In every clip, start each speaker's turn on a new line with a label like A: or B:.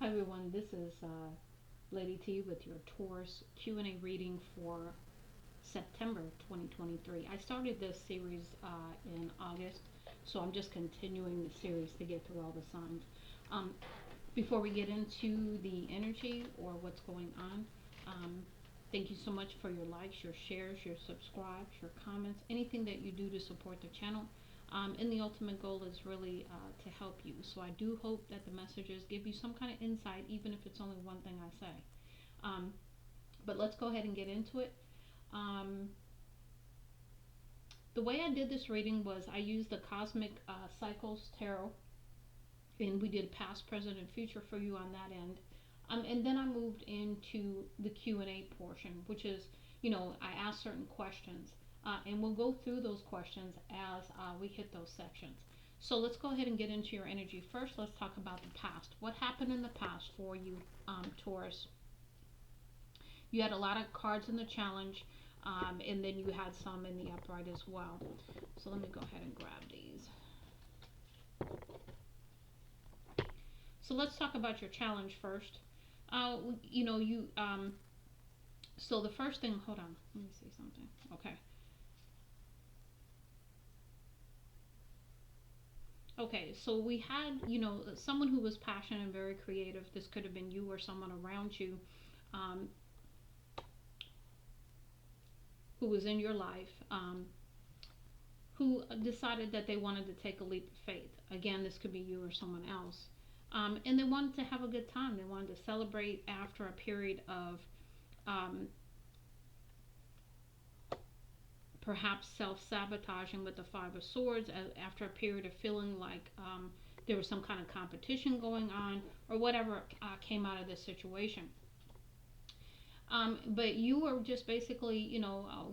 A: everyone, this is Lady T with your Taurus Q A reading for September 2023. I started this series in August, so I'm just continuing the series to get through all the signs. Um, Before we get into the energy or what's going on, thank you so much for your likes, your shares, your subscribes, your comments, anything that you do to support the channel. And the ultimate goal is really to help you. So I do hope that the messages give you some kind of insight, even if it's only one thing I say. Um, but let's go ahead and get into it. Um, the way I did this reading was I used the Cosmic Cycles Tarot, and we did past, present, and future for you on that end. And then I moved into the Q&A portion, which is, I ask certain questions. And we'll go through those questions as we hit those sections. So let's go ahead and get into your energy. First, let's talk about the past. What happened in the past for you, Taurus? You had a lot of cards in the challenge, and then you had some in the upright as well. So let me go ahead and grab these. So let's talk about your challenge first. So the first thing, hold on, let me see something. Okay. Okay, so we had, someone who was passionate and very creative. This could have been you or someone around you um, who was in your life, who decided that they wanted to take a leap of faith. Again, this could be you or someone else. And they wanted to have a good time. They wanted to celebrate after a period of um, perhaps self-sabotaging with the Five of Swords, after a period of feeling like there was some kind of competition going on, or whatever came out of this situation. But you are just basically,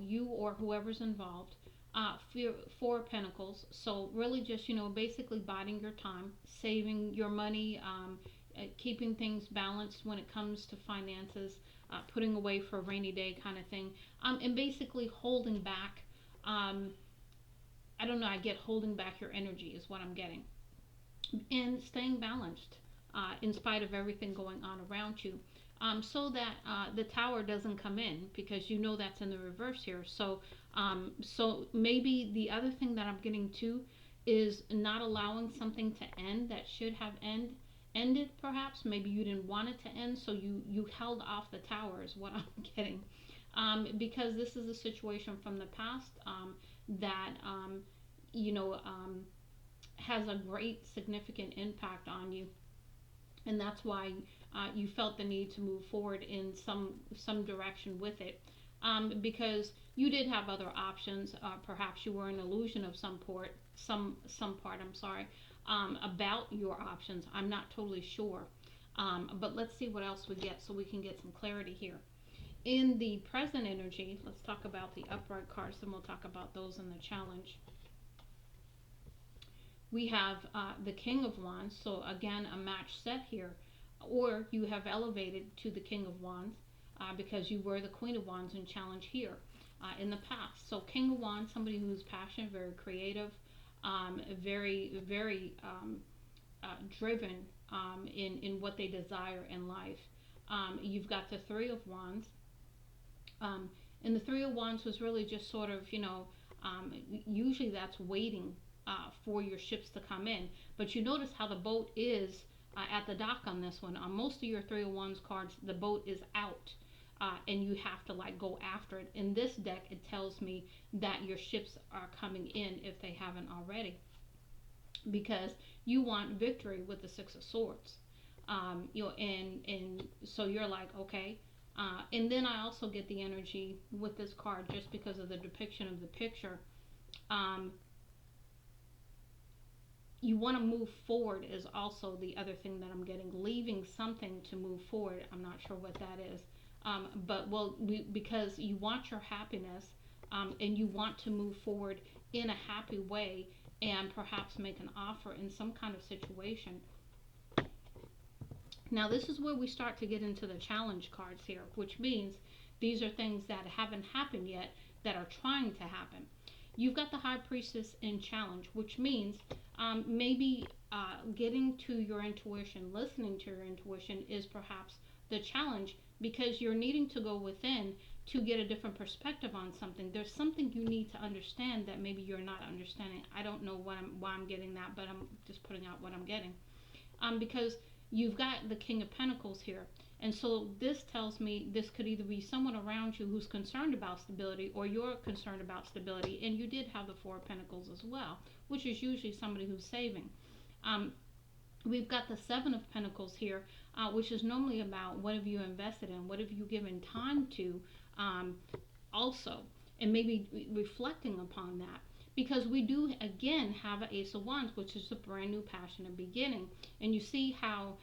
A: you or whoever's involved, Four of Pentacles. So really just, basically biding your time, saving your money, keeping things balanced when it comes to finances, putting away for a rainy day kind of thing, and basically holding back. I don't know, I get holding back your energy is what I'm getting. And staying balanced in spite of everything going on around you. So that the tower doesn't come in, because that's in the reverse here. So maybe the other thing that I'm getting to is not allowing something to end that should have ended. Perhaps maybe you didn't want it to end, so you held off the tower is what I'm getting. Because this is a situation from the past that you know has a great significant impact on you, and that's why you felt the need to move forward in some direction with it, because you did have other options. Perhaps you were an illusion of some part. I'm sorry, about your options. I'm not totally sure, but let's see what else we get so we can get some clarity here. In the present energy, let's talk about the upright cards, then we'll talk about those in the challenge. We have the King of Wands, so again a match set here, or you have elevated to the King of Wands because you were the Queen of Wands in challenge here in the past. So King of Wands, somebody who's passionate, very creative, very, very driven in what they desire in life. You've got the Three of Wands, and the Three of Wands was really just sort of, usually that's waiting for your ships to come in. But you notice how the boat is at the dock on this one. On most of your Three of Wands cards, the boat is out, and you have to go after it. In this deck, it tells me that your ships are coming in if they haven't already, because you want victory with the Six of Swords. And so you're like, okay. And then I also get the energy with this card, just because of the depiction of the picture. You want to move forward is also the other thing that I'm getting. Leaving something to move forward. I'm not sure what that is. Because you want your happiness, and you want to move forward in a happy way, and perhaps make an offer in some kind of situation. Now this is where we start to get into the challenge cards here, which means these are things that haven't happened yet that are trying to happen. You've got the High Priestess in challenge, which means maybe getting to your intuition, listening to your intuition is perhaps the challenge, because you're needing to go within to get a different perspective on something. There's something you need to understand that maybe you're not understanding. I don't know why I'm getting that, but I'm just putting out what I'm getting. Because you've got the King of Pentacles here. And so this tells me this could either be someone around you who's concerned about stability, or you're concerned about stability, and you did have the Four of Pentacles as well, which is usually somebody who's saving. Um, we've got the Seven of Pentacles here, which is normally about what have you invested in, what have you given time to, um, also, and maybe reflecting upon that. Because we do again have an Ace of Wands, which is a brand new passionate beginning, and you see how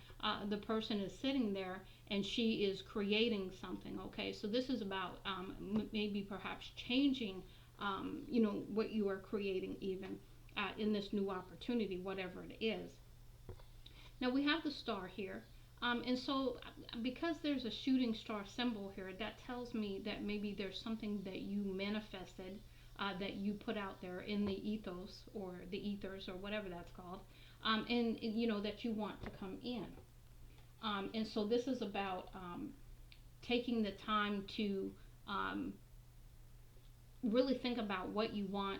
A: the person is sitting there and she is creating something. Okay, so this is about maybe perhaps changing, what you are creating, even in this new opportunity, whatever it is. Now we have the Star here. And so, because there's a shooting star symbol here, that tells me that maybe there's something that you manifested, that you put out there in the ethos, or the ethers, or whatever that's called, and that you want to come in. And so this is about taking the time to really think about what you want,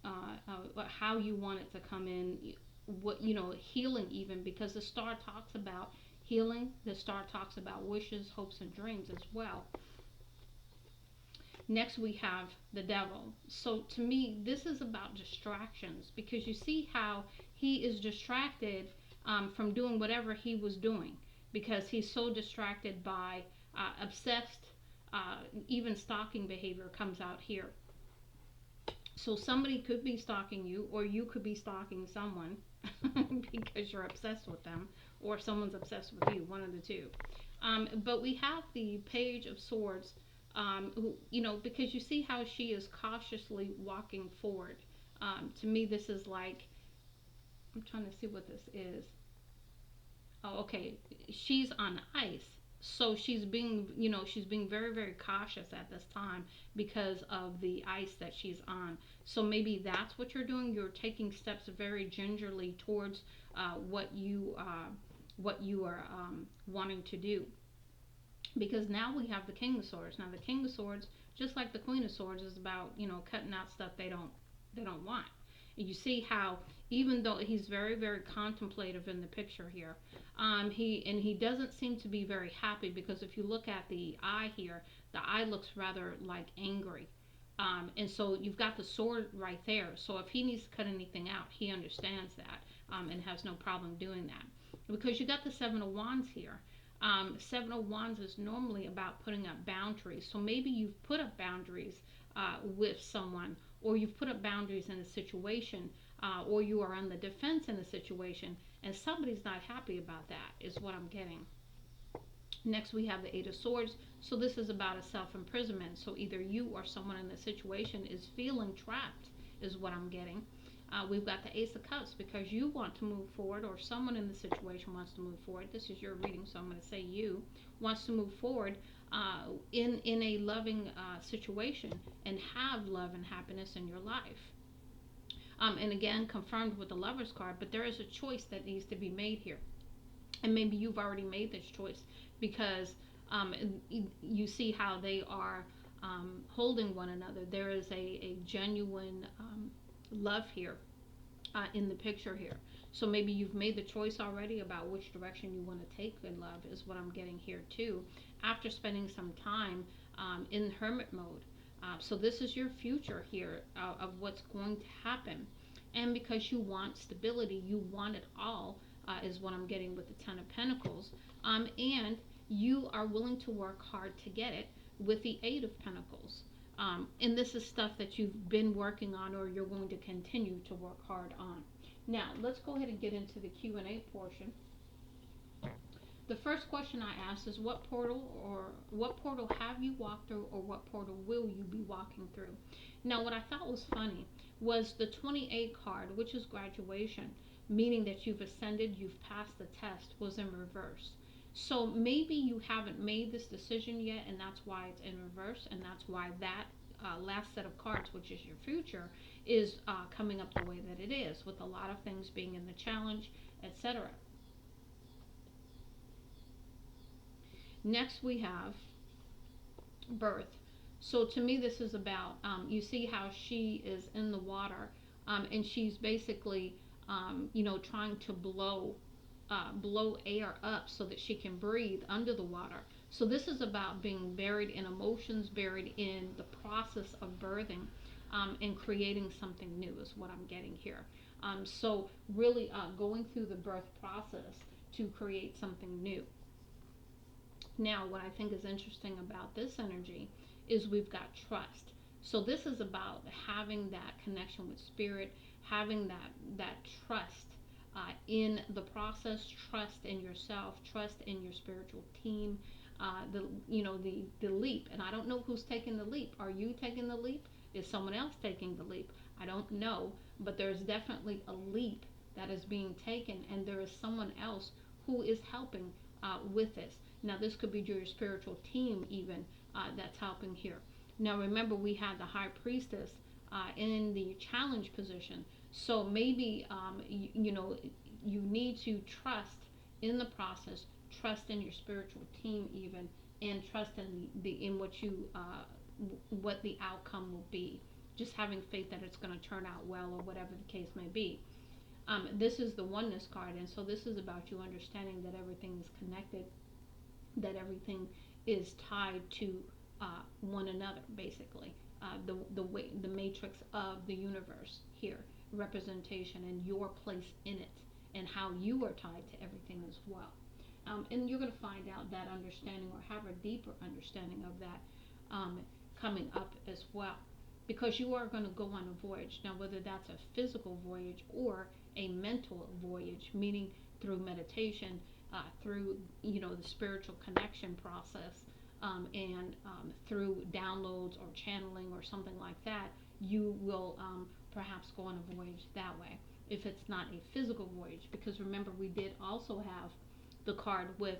A: how you want it to come in, what, healing, even, because the star talks about healing. The star talks about wishes, hopes, and dreams as well. Next we have the Devil. So to me, this is about distractions, because you see how he is distracted from doing whatever he was doing, because he's so distracted by obsessed, even stalking behavior comes out here. So somebody could be stalking you, or you could be stalking someone because you're obsessed with them, or someone's obsessed with you, one of the two. But we have the Page of Swords, because you see how she is cautiously walking forward. To me, this is like, I'm trying to see what this is. Oh, okay. She's on ice. So she's being very, very cautious at this time because of the ice that she's on. So maybe that's what you're doing. You're taking steps very gingerly towards what you are wanting to do. Because now we have the King of Swords. Now the King of Swords, just like the Queen of Swords, is about cutting out stuff they don't want. And you see how, even though he's very, very contemplative in the picture here, he doesn't seem to be very happy, because if you look at the eye here, the eye looks rather like angry. And so you've got the sword right there. So if he needs to cut anything out, he understands that, and has no problem doing that. Because you got the Seven of Wands here. Seven of Wands is normally about putting up boundaries. So maybe you've put up boundaries with someone, or you've put up boundaries in a situation, or you are on the defense in a situation, and somebody's not happy about that, is what I'm getting. Next we have the Eight of Swords. So this is about a self-imprisonment. So either you or someone in the situation is feeling trapped, is what I'm getting. We've got the Ace of Cups, because you want to move forward, or someone in the situation wants to move forward. This is your reading, so I'm going to say you wants to move forward in a loving situation, and have love and happiness in your life. And again, confirmed with the Lover's card, but there is a choice that needs to be made here. And maybe you've already made this choice, because you see how they are holding one another. There is a genuine love here in the picture here. So maybe you've made the choice already about which direction you want to take in love, is what I'm getting here too, after spending some time in hermit mode. So this is your future here, of what's going to happen. And because you want stability, you want it all, is what I'm getting with the Ten of Pentacles. And you are willing to work hard to get it with the Eight of Pentacles. And this is stuff that you've been working on, or you're going to continue to work hard on. Now, let's go ahead and get into the Q&A portion. The first question I asked is, what portal have you walked through, or what portal will you be walking through? Now, what I thought was funny was the 28 card, which is graduation, meaning that you've ascended, you've passed the test, was in reverse. So maybe you haven't made this decision yet, and that's why it's in reverse, and that's why that last set of cards, which is your future, is coming up the way that it is, with a lot of things being in the challenge, etc. Next, we have birth. So to me, this is about, you see how she is in the water, and she's basically, trying to blow air up so that she can breathe under the water. So this is about being buried in emotions, buried in the process of birthing, and creating something new is what I'm getting here. So really going through the birth process to create something new. Now, what I think is interesting about this energy is we've got trust. So this is about having that connection with spirit, having that trust in the process, trust in yourself, trust in your spiritual team. The leap, and I don't know who's taking the leap. Are you taking the leap? Is someone else taking the leap? I don't know, but there's definitely a leap that is being taken, and there is someone else who is helping with this. Now, this could be your spiritual team, even that's helping here. Now, remember, we had the high priestess in the challenge position. So maybe, you need to trust in the process, trust in your spiritual team, even, and trust in in what the outcome will be. Just having faith that it's going to turn out well, or whatever the case may be. This is the oneness card, and so this is about you understanding that everything is connected, that everything is tied to one another, basically. The matrix of the universe here, representation, and your place in it, and how you are tied to everything as well. And you're going to find out that understanding, or have a deeper understanding of that coming up as well. Because you are going to go on a voyage. Now, whether that's a physical voyage or a mental voyage, meaning through meditation, through the spiritual connection process, and through downloads or channeling or something like that, you will perhaps go on a voyage that way. If it's not a physical voyage, because remember, we did also have the card with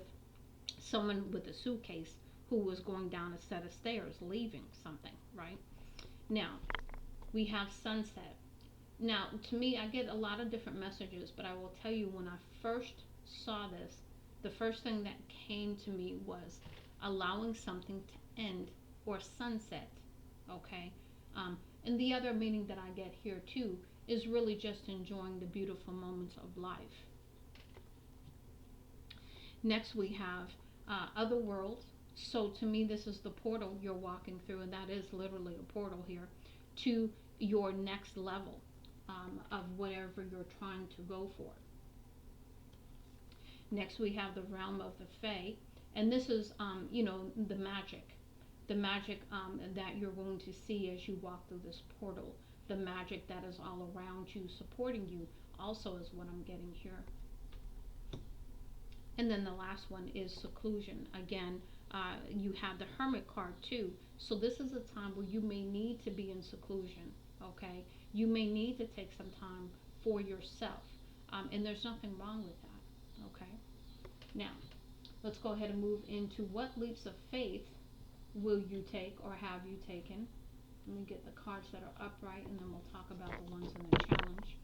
A: someone with a suitcase who was going down a set of stairs, leaving something, right? Now, we have sunset. Now, to me, I get a lot of different messages, but I will tell you, when I first saw this, the first thing that came to me was allowing something to end, or sunset, okay? And the other meaning that I get here too is really just enjoying the beautiful moments of life. Next, we have other worlds. So to me, this is the portal you're walking through, and that is literally a portal here to your next level of whatever you're trying to go for. Next, we have the realm of the Fae, and this is, the magic that you're going to see as you walk through this portal. The magic that is all around you, supporting you, also is what I'm getting here. And then the last one is seclusion. Again, you have the Hermit card too. So this is a time where you may need to be in seclusion, okay? You may need to take some time for yourself. And there's nothing wrong with that, okay? Now, let's go ahead and move into what leaps of faith will you take, or have you taken. Let me get the cards that are upright, and then we'll talk about the ones in the challenge.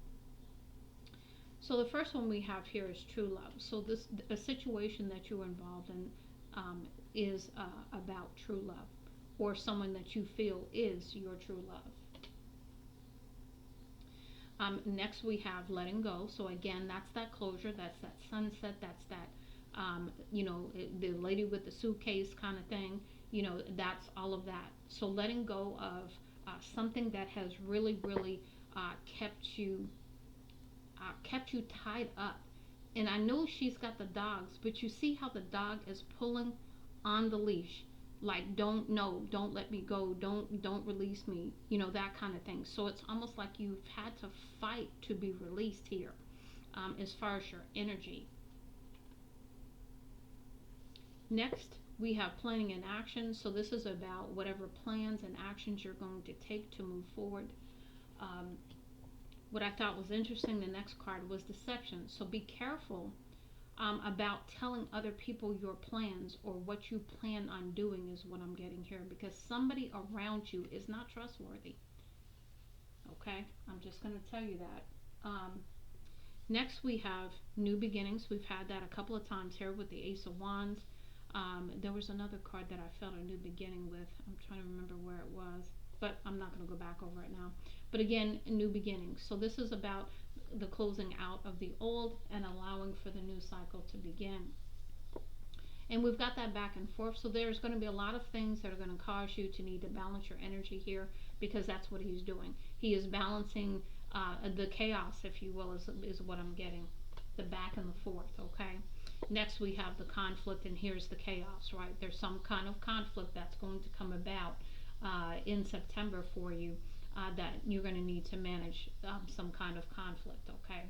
A: So the first one we have here is true love. So this, a situation that you're involved in, is about true love, or someone that you feel is your true love. Next, we have letting go. So again, that's that closure, that's that sunset, that's that, the lady with the suitcase kind of thing. That's all of that. So letting go of something that has really, really kept you tied up. And I know she's got the dogs, but you see how the dog is pulling on the leash, like, don't let me go, don't release me, that kind of thing. So it's almost like you've had to fight to be released here, as far as your energy. Next, we have planning and action. So this is about whatever plans and actions you're going to take to move forward. What I thought was interesting, the next card was deception. So be careful about telling other people your plans, or what you plan on doing, is what I'm getting here, because somebody around you is not trustworthy. Okay, I'm just going to tell you that. Next, we have new beginnings. We've had that a couple of times here with the Ace of Wands. There was another card that I felt a new beginning with. I'm trying to remember where it was, but I'm not going to go back over it now. But again, new beginnings. So this is about the closing out of the old and allowing for the new cycle to begin. And we've got that back and forth. So there's going to be a lot of things that are going to cause you to need to balance your energy here, because that's what he's doing. He is balancing the chaos, if you will, is what I'm getting. The back and the forth, okay? Next, we have the conflict, and here's the chaos, right? There's some kind of conflict that's going to come about in September for you that you're going to need to manage some kind of conflict, okay?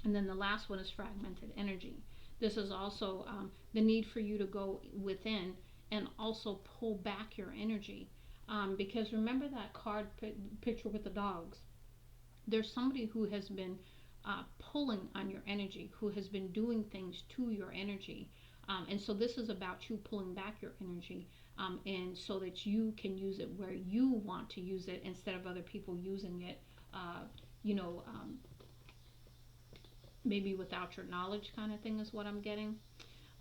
A: And then the last one is fragmented energy. This is also the need for you to go within and also pull back your energy. Because remember that card picture with the dogs? There's somebody who has been pulling on your energy, who has been doing things to your energy. And so this is about you pulling back your energy, and so that you can use it where you want to use it instead of other people using it, you know, maybe without your knowledge, kind of thing is what I'm getting.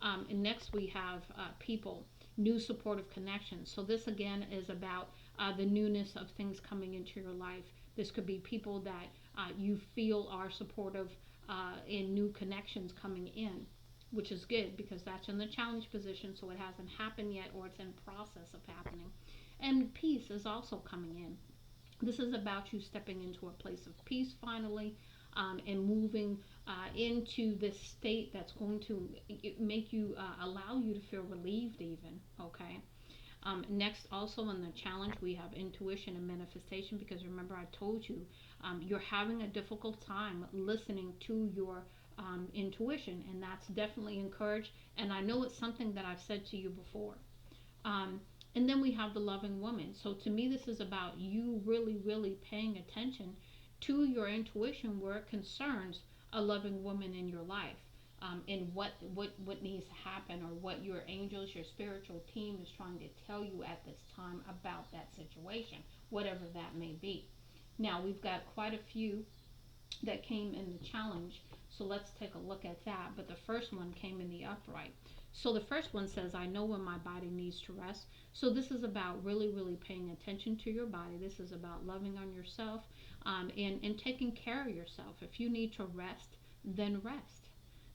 A: And next we have people, new supportive connections. So this again is about the newness of things coming into your life. This could be people that you feel are supportive in new connections coming in, which is good because that's in the challenge position, so it hasn't happened yet, or it's in process of happening. And peace is also coming in. This is about you stepping into a place of peace finally, and moving into this state that's going to make you, allow you to feel relieved even, okay? Next, also in the challenge, we have intuition and manifestation, because remember I told you you're having a difficult time listening to your intuition, and that's definitely encouraged. And I know it's something that I've said to you before. And then we have the loving woman. So to me, this is about you really, really paying attention to your intuition where it concerns a loving woman in your life, and what needs to happen, or what your angels, your spiritual team is trying to tell you at this time about that situation, whatever that may be. Now, we've got quite a few that came in the challenge, so let's take a look at that. But the first one came in the upright. So the first one says, I know when my body needs to rest. So this is about really, really paying attention to your body. This is about loving on yourself, and taking care of yourself. If you need to rest, then rest.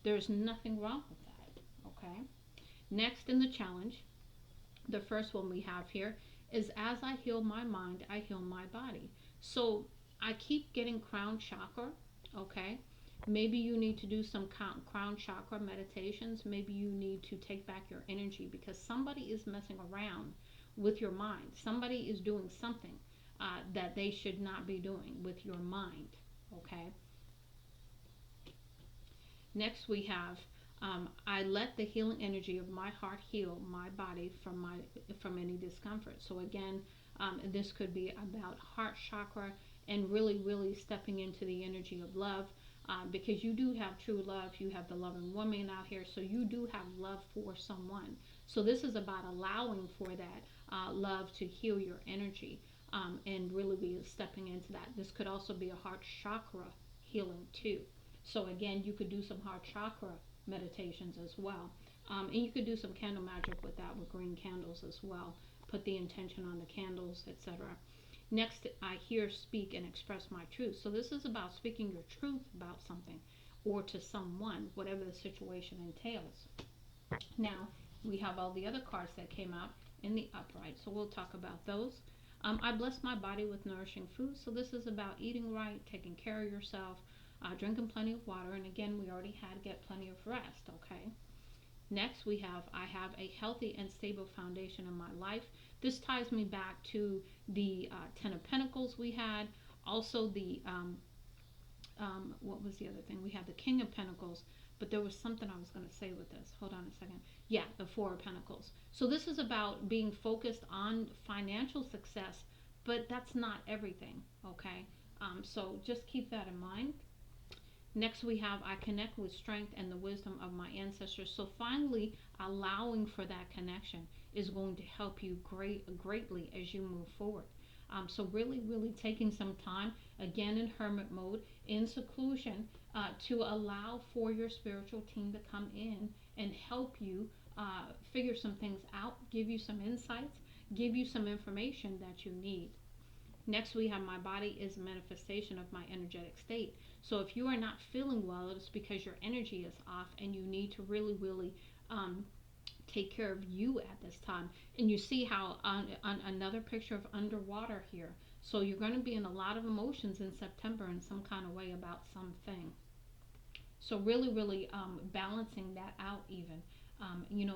A: There's nothing wrong with that, okay? Next in the challenge, the first one we have here is, as I heal my mind, I heal my body. So I keep getting crown chakra, okay? Maybe you need to do some crown chakra meditations. Maybe you need to take back your energy, because somebody is messing around with your mind. Somebody is doing something that they should not be doing with your mind, okay? Next we have, I let the healing energy of my heart heal my body from any discomfort. So again, this could be about heart chakra, and really, really stepping into the energy of love, because you do have true love. You have the loving woman out here, so you do have love for someone. So this is about allowing for that love to heal your energy, and really be stepping into that. This could also be a heart chakra healing too. So again, you could do some heart chakra meditations as well. And you could do some candle magic with that, with green candles as well. Put the intention on the candles, etc. Next, I hear, speak, and express my truth. So this is about speaking your truth about something or to someone, whatever the situation entails. Now, we have all the other cards that came out in the upright, so we'll talk about those. I bless my body with nourishing food. So this is about eating right, taking care of yourself, drinking plenty of water, and again, we already had get plenty of rest, okay? Next, we have, I have a healthy and stable foundation in my life. This ties me back to the Ten of Pentacles we had. Also the, what was the other thing? We had the King of Pentacles, but there was something I was going to say with this. Hold on a second. Yeah, the Four of Pentacles. So this is about being focused on financial success, but that's not everything, okay? So just keep that in mind. Next we have, I connect with strength and the wisdom of my ancestors. So finally, allowing for that connection is going to help you greatly as you move forward. So really, really taking some time, again in hermit mode, in seclusion, to allow for your spiritual team to come in and help you figure some things out, give you some insights, give you some information that you need. Next, we have my body is a manifestation of my energetic state. So if you are not feeling well, it's because your energy is off and you need to really um, take care of you at this time. And you see how on another picture of underwater here. So you're going to be in a lot of emotions in September in some kind of way about something. So really balancing that out even.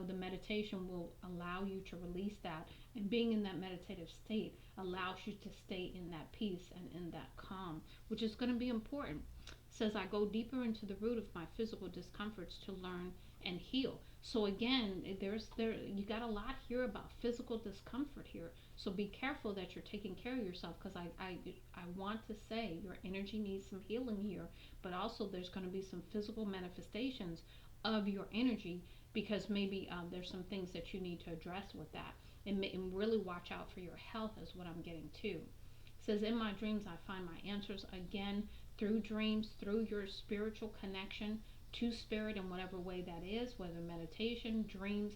A: The meditation will allow you to release that, and being in that meditative state allows you to stay in that peace and in that calm, which is going to be important. It says I go deeper into the root of my physical discomforts to learn and heal. So again, you got a lot here about physical discomfort here. So be careful that you're taking care of yourself, because I want to say your energy needs some healing here, but also there's going to be some physical manifestations of your energy, because maybe there's some things that you need to address with that, and really watch out for your health is what I'm getting too. It says in my dreams I find my answers again through dreams, through your spiritual connection to spirit in whatever way that is, whether meditation, dreams,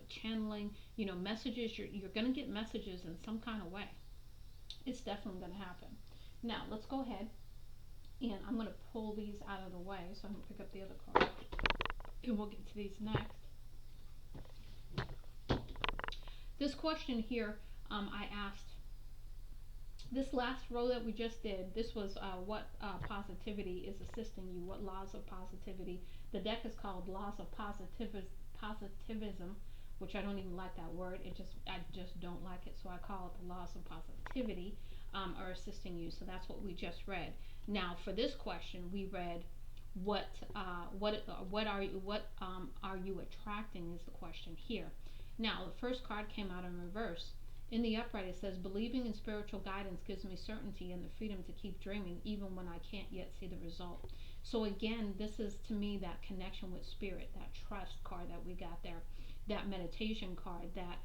A: channeling, messages. You're going to get messages in some kind of way. It's definitely going to happen. Now let's go ahead, and I'm going to pull these out of the way so I can pick up the other card, and we'll get to these next. This question here, I asked, this last row that we just did, this was what positivity is assisting you, what laws of positivity. The deck is called Laws of Positivism, which I don't even like that word. I just don't like it, so I call it the laws of positivity are assisting you. So that's what we just read. Now for this question, we read what are you attracting is the question here. Now the first card came out in reverse. In the upright, it says, believing in spiritual guidance gives me certainty and the freedom to keep dreaming even when I can't yet see the result. So again, this is to me that connection with spirit, that trust card that we got there, that meditation card, that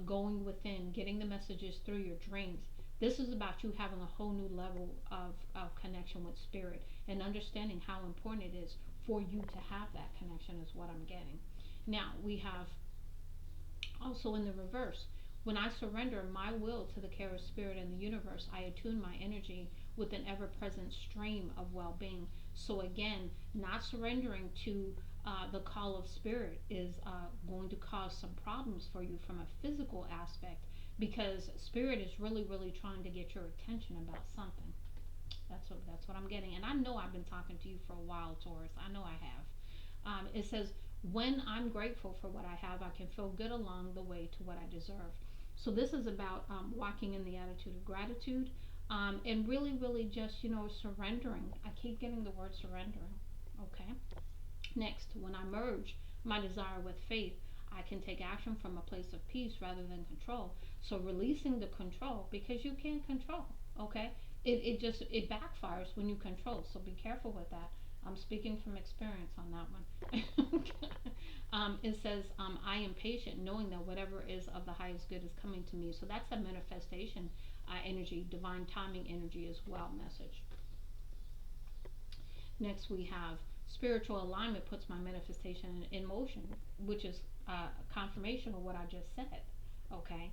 A: going within, getting the messages through your dreams. This is about you having a whole new level of connection with spirit and understanding how important it is for you to have that connection is what I'm getting. Now we have also in the reverse, when I surrender my will to the care of spirit and the universe, I attune my energy with an ever-present stream of well-being. So again, not surrendering to the call of spirit is going to cause some problems for you from a physical aspect, because spirit is really trying to get your attention about something. That's what I'm getting. And I know I've been talking to you for a while, Taurus. I know I have. It says, when I'm grateful for what I have, I can feel good along the way to what I deserve. So this is about walking in the attitude of gratitude, and really just, surrendering. I keep getting the word surrendering. Okay. Next, when I merge my desire with faith, I can take action from a place of peace rather than control. So releasing the control, because you can't control. Okay. It backfires when you control. So be careful with that. I'm speaking from experience on that one. It says, I am patient, knowing that whatever is of the highest good is coming to me. So that's a manifestation energy, divine timing energy as well message. Next, we have spiritual alignment puts my manifestation in motion, which is confirmation of what I just said. Okay.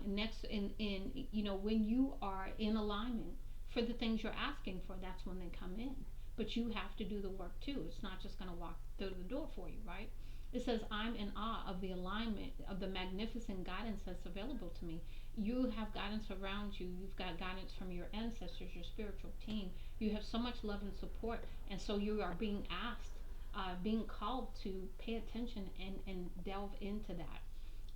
A: Next, when you are in alignment for the things you're asking for, that's when they come in. But you have to do the work too. It's not just going to walk through the door for you, right? It says, I'm in awe of the alignment, of the magnificent guidance that's available to me. You have guidance around you. You've got guidance from your ancestors, your spiritual team. You have so much love and support. And so you are being asked, being called to pay attention and delve into that.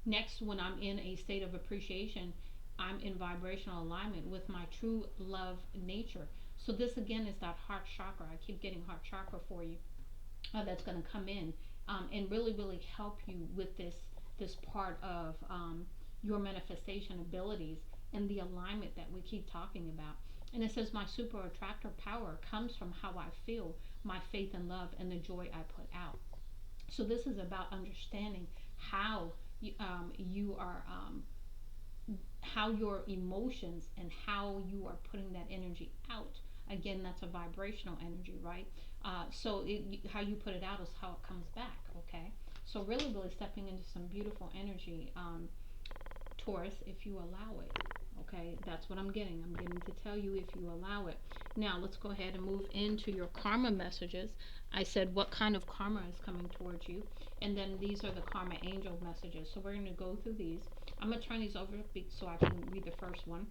A: Next, when I'm in a state of appreciation, I'm in vibrational alignment with my true love nature. So this again is that heart chakra. I keep getting heart chakra for you. That's going to come in and really help you with this part of your manifestation abilities and the alignment that we keep talking about. And it says my super attractor power comes from how I feel, my faith and love, and the joy I put out. So this is about understanding how you are, how your emotions and how you are putting that energy out. Again, that's a vibrational energy, right? How you put it out is how it comes back, okay? So really, really stepping into some beautiful energy, Taurus, if you allow it. Okay, that's what I'm getting. I'm getting to tell you if you allow it. Now, let's go ahead and move into your karma messages. I said what kind of karma is coming towards you, and then these are the karma angel messages. So we're going to go through these. I'm going to turn these over so I can read the first one.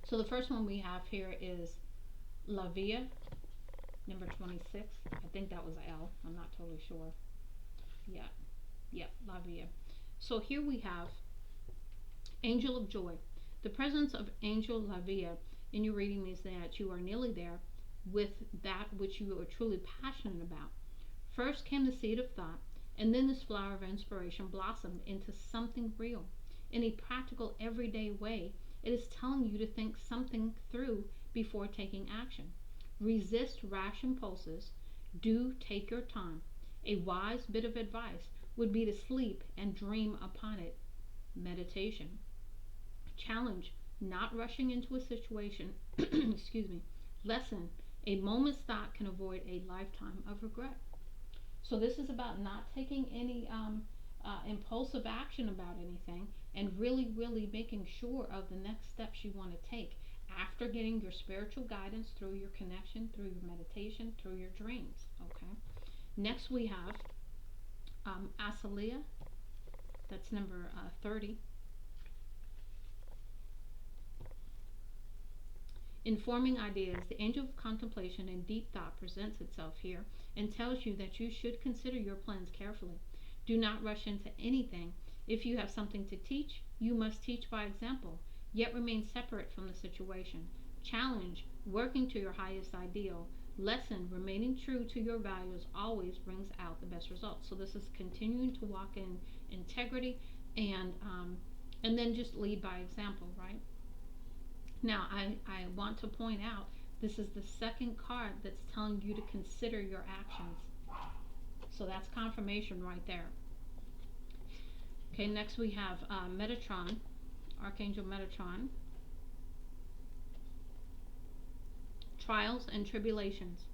A: So the first one we have here is La Via, number 26. I think that was a L. I'm not totally sure. Yeah, yeah, La Via. So here we have Angel of Joy. The presence of Angel La Via in your reading means that you are nearly there with that which you are truly passionate about. First came the seed of thought, and then this flower of inspiration blossomed into something real. In a practical, everyday way, it is telling you to think something through before taking action. Resist rash impulses. Do take your time. A wise bit of advice would be to sleep and dream upon it. Meditation. Challenge, not rushing into a situation. Excuse me. Lesson, a moment's thought can avoid a lifetime of regret. So this is about not taking any impulsive action about anything, and really, really making sure of the next steps you want to take after getting your spiritual guidance through your connection, through your meditation, through your dreams. Okay. Next we have Asalia. That's number 30. Informing ideas, the angel of contemplation and deep thought presents itself here and tells you that you should consider your plans carefully. Do not rush into anything. If you have something to teach, you must teach by example, yet remain separate from the situation. Challenge, working to your highest ideal. Lesson, remaining true to your values always brings out the best results. So this is continuing to walk in integrity and then just lead by example, right? Now, I want to point out this is the second card that's telling you to consider your actions. So that's confirmation right there. Okay, next we have Metatron, Archangel Metatron. Trials and Tribulations.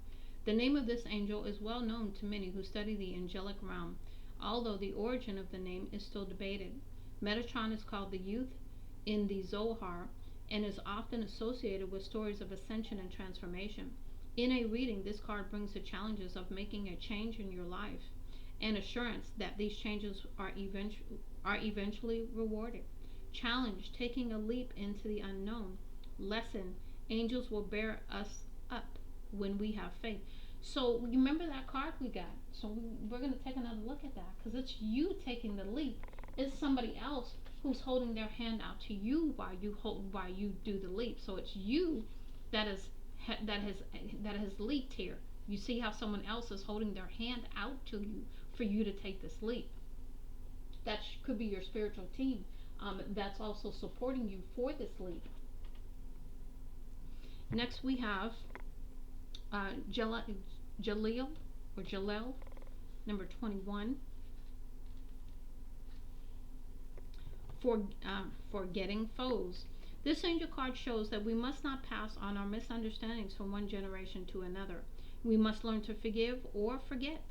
A: The name of this angel is well known to many who study the angelic realm, although the origin of the name is still debated. Metatron is called the youth in the Zohar and is often associated with stories of ascension and transformation. In a reading, this card brings the challenges of making a change in your life and assurance that these changes are eventually rewarded. Challenge, taking a leap into the unknown. Lesson, angels will bear us up when we have faith. So remember that card we got. So we're going to take another look at that because it's you taking the leap. It's somebody else who's holding their hand out to you while you do the leap. So it's you that has leaped here. You see how someone else is holding their hand out to you for you to take this leap. That could be your spiritual team. That's also supporting you for this leap. Next we have Jaleel or Jalel, number 21. Forgetting foes. This angel card shows that we must not pass on our misunderstandings from one generation to another. We must learn to forgive or forget.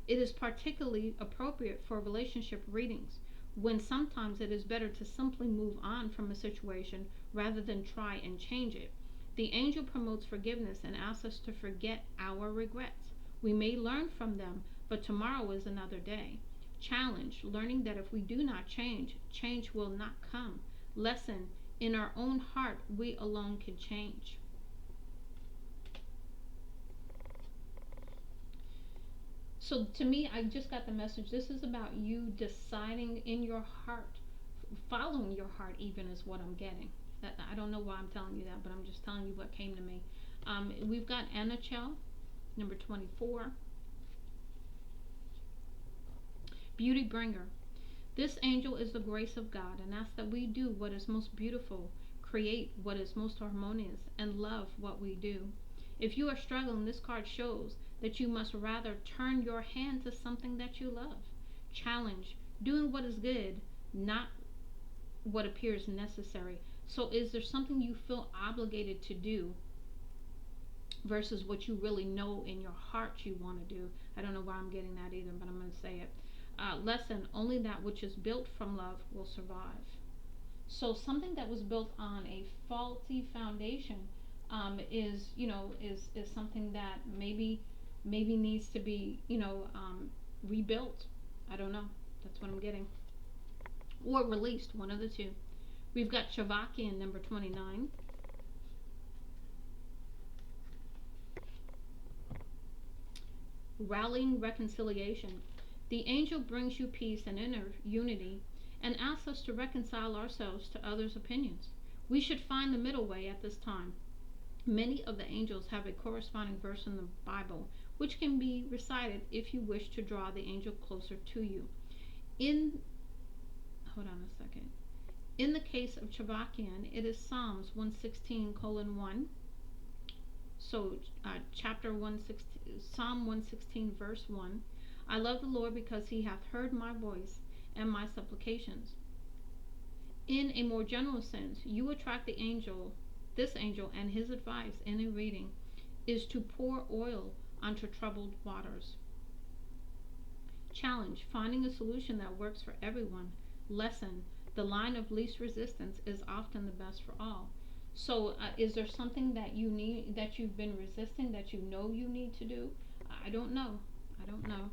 A: It is particularly appropriate for relationship readings, when sometimes it is better to simply move on from a situation rather than try and change it. The angel promotes forgiveness and asks us to forget our regrets. We may learn from them, but tomorrow is another day. Challenge, learning that if we do not change, change will not come. Lesson, in our own heart, we alone can change. So to me, I just got the message. This is about you deciding in your heart, following your heart even is what I'm getting. I don't know why I'm telling you that, but I'm just telling you what came to me. We've got Anachel, number 24. Beauty bringer. This angel is the grace of God and asks that we do what is most beautiful, create what is most harmonious, and love what we do. If you are struggling, this card shows that you must rather turn your hand to something that you love. Challenge, doing what is good, not what appears necessary. So is there something you feel obligated to do versus what you really know in your heart you want to do. I don't know why I'm getting that either, but I'm going to say it. Lesson, only that which is built from love will survive. So something that was built on a faulty foundation is something that maybe needs to be rebuilt. I don't know. That's what I'm getting, or released. One of the two. We've got Shavakian number 29. Rallying reconciliation. The angel brings you peace and inner unity and asks us to reconcile ourselves to others' opinions. We should find the middle way at this time. Many of the angels have a corresponding verse in the Bible, which can be recited if you wish to draw the angel closer to you. Hold on a second. In the case of Chavakian, it is Psalms 116:1. So, chapter 116, Psalm 116, verse 1. I love the Lord because he hath heard my voice and my supplications. In a more general sense, you attract this angel, and his advice in a reading is to pour oil onto troubled waters. Challenge, finding a solution that works for everyone. Lesson, the line of least resistance is often the best for all. So, is there something that you need, that you've been resisting, that you know you need to do? I don't know. I don't know.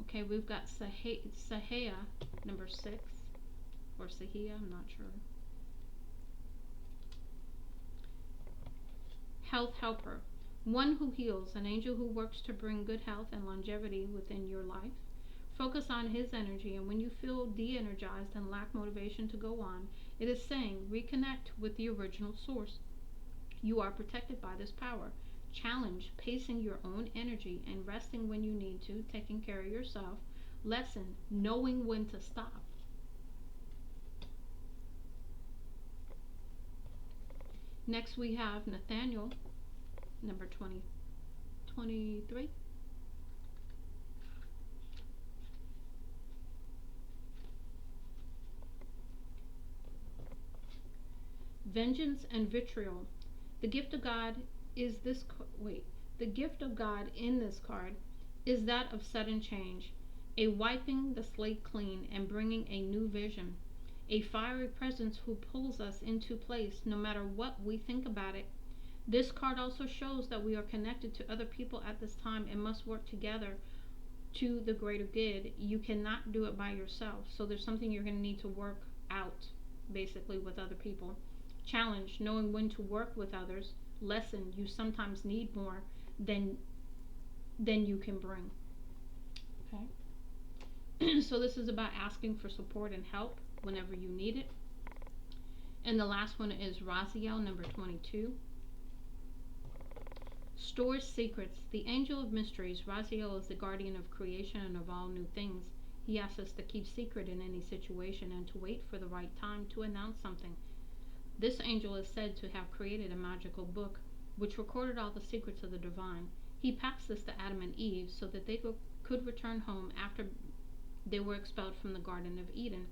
A: Okay, we've got Sahaya, number 6, or Sahia, I'm not sure. Health helper, one who heals, an angel who works to bring good health and longevity within your life. Focus on his energy, and when you feel de-energized and lack motivation to go on, it is saying reconnect with the original source. You are protected by this power. Challenge, pacing your own energy and resting when you need to, taking care of yourself. Lesson, knowing when to stop. Next we have Nathaniel, number 23. Vengeance and vitriol. The gift of God is this the gift of God in this card is that of sudden change, a wiping the slate clean and bringing a new vision, a fiery presence who pulls us into place no matter what we think about it. This card also shows that we are connected to other people at this time and must work together to the greater good. You cannot do it by yourself, so there's something you're going to need to work out basically with other people. Challenge, knowing when to work with others. Lesson, you sometimes need more than you can bring. Okay. So this is about asking for support and help whenever you need it. And the last one is Raziel, number 22. Stores secrets. The angel of mysteries. Raziel is the guardian of creation and of all new things. He asks us to keep secret in any situation and to wait for the right time to announce something. This angel is said to have created a magical book which recorded all the secrets of the divine. He passed this to Adam and Eve so that they could return home after they were expelled from the Garden of Eden.